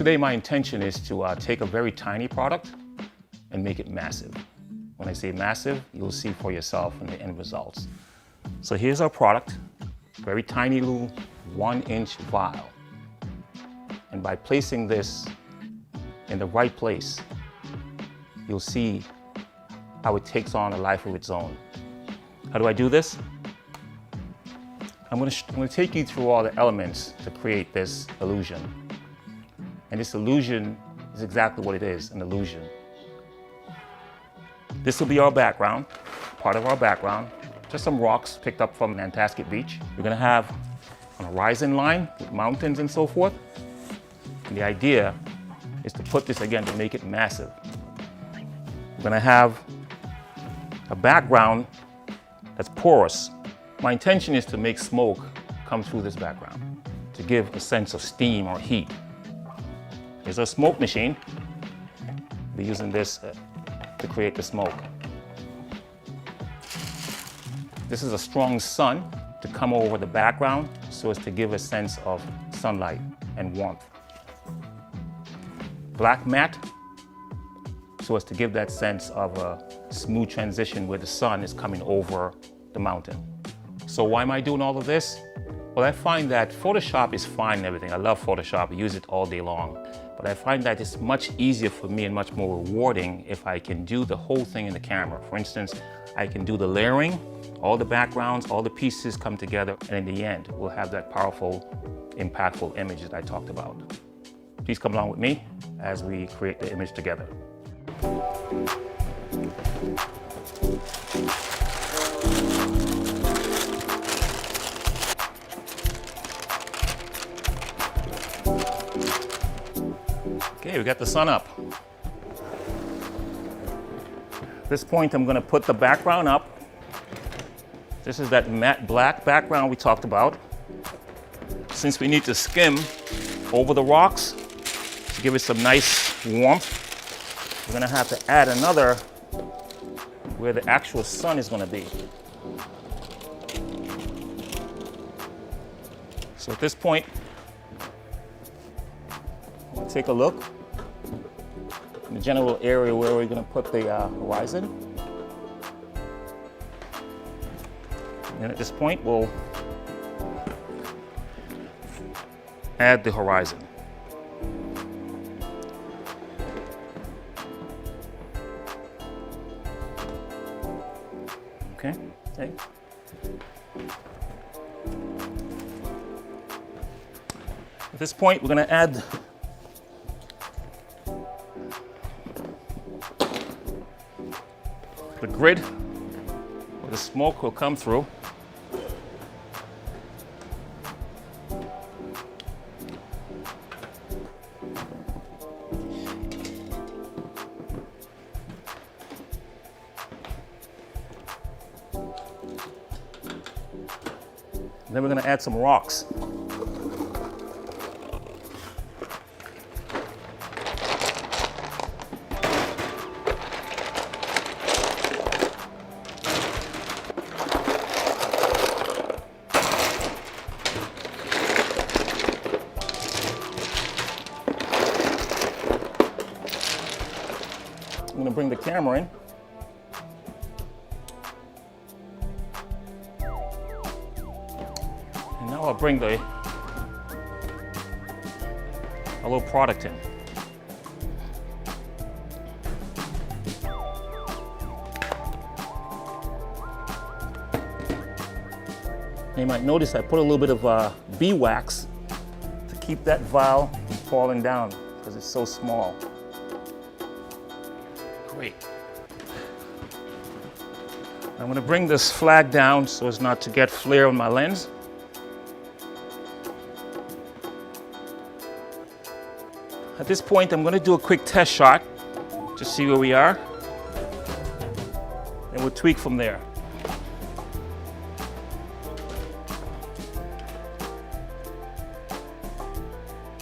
Today my intention is to take a very tiny product and make it massive. When I say massive, you'll see for yourself in the end results. So here's our product, very tiny little 1-inch vial. And by placing this in the right place, you'll see how it takes on a life of its own. How do I do this? I'm going to take you through all the elements to create this illusion. And this illusion is exactly what it is, an illusion. This will be our background, part of our background. Just some rocks picked up from Nantasket Beach. We're going to have an horizon line with mountains and so forth. And the idea is to put this again to make it massive. We're going to have a background that's porous. My intention is to make smoke come through this background, to give a sense of steam or heat. Here's our smoke machine. We'll be using this to create the smoke. This is a strong sun to come over the background so as to give a sense of sunlight and warmth. Black matte so as to give that sense of a smooth transition where the sun is coming over the mountain. So why am I doing all of this? Well, I find that Photoshop is fine and everything. I love Photoshop, I use it all day long. But I find that it's much easier for me and much more rewarding if I can do the whole thing in the camera. For instance, I can do the layering, all the backgrounds, all the pieces come together, and in the end, we'll have that powerful, impactful image that I talked about. Please come along with me as we create the image together. Okay, we got the sun up. At this point, I'm going to put the background up. This is that matte black background we talked about. Since we need to skim over the rocks to give it some nice warmth, we're going to have to add another where the actual sun is going to be. So at this point, we'll take a look in the general area where we're going to put the horizon. And at this point, we'll add the horizon. Okay. At this point, we're going to add the grid where the smoke will come through. And then we're going to add some rocks. I'm going to bring the camera in. And now I'll bring a little product in. You might notice I put a little bit of beeswax to keep that vial from falling down because it's so small. Great. I'm going to bring this flag down so as not to get flare on my lens. At this point, I'm going to do a quick test shot to see where we are, and we'll tweak from there.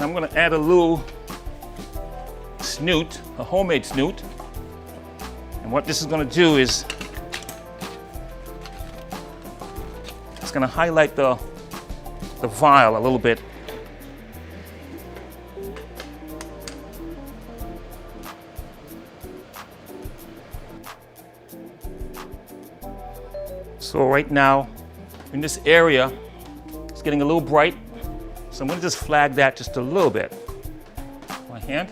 I'm going to add a little snoot, a homemade snoot. And what this is going to do is it's going to highlight the vial a little bit. So right now, in this area, it's getting a little bright. So I'm gonna just flag that just a little bit. My hand.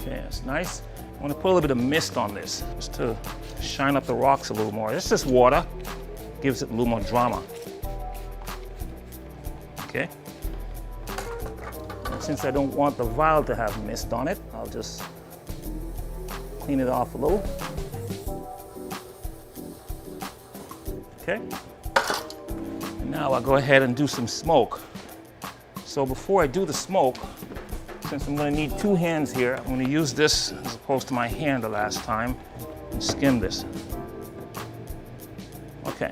Okay, that's nice. I want to put a little bit of mist on this, just to shine up the rocks a little more. It's just water, gives it a little more drama. Okay. And since I don't want the vial to have mist on it, I'll just clean it off a little. Okay. And now I'll go ahead and do some smoke. So before I do the smoke, since I'm going to need 2 hands here, I'm going to use this as opposed to my hand the last time and skim this. Okay,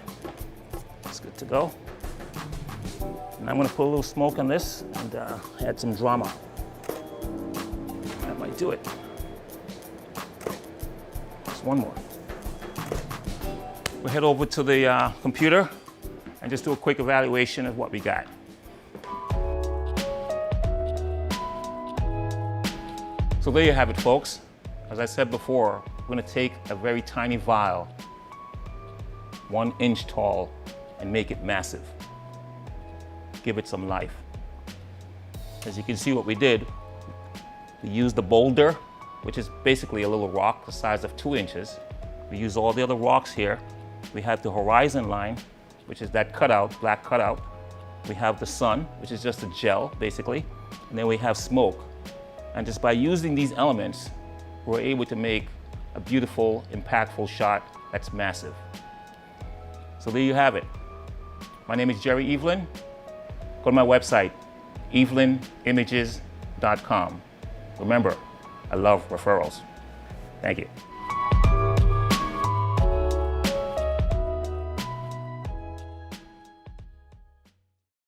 that's good to go. And I'm going to put a little smoke on this and add some drama. That might do it. Just one more. We'll head over to the computer and just do a quick evaluation of what we got. So there you have it, folks. As I said before, we're going to take a very tiny vial, 1 inch tall, and make it massive. Give it some life. As you can see what we did, we used the boulder, which is basically a little rock the size of 2 inches. We used all the other rocks here. We have the horizon line, which is that cutout, black cutout. We have the sun, which is just a gel, basically. And then we have smoke. And just by using these elements, we're able to make a beautiful, impactful shot that's massive. So there you have it. My name is Jerry Evelyn. Go to my website, evelynimages.com. Remember, I love referrals. Thank you.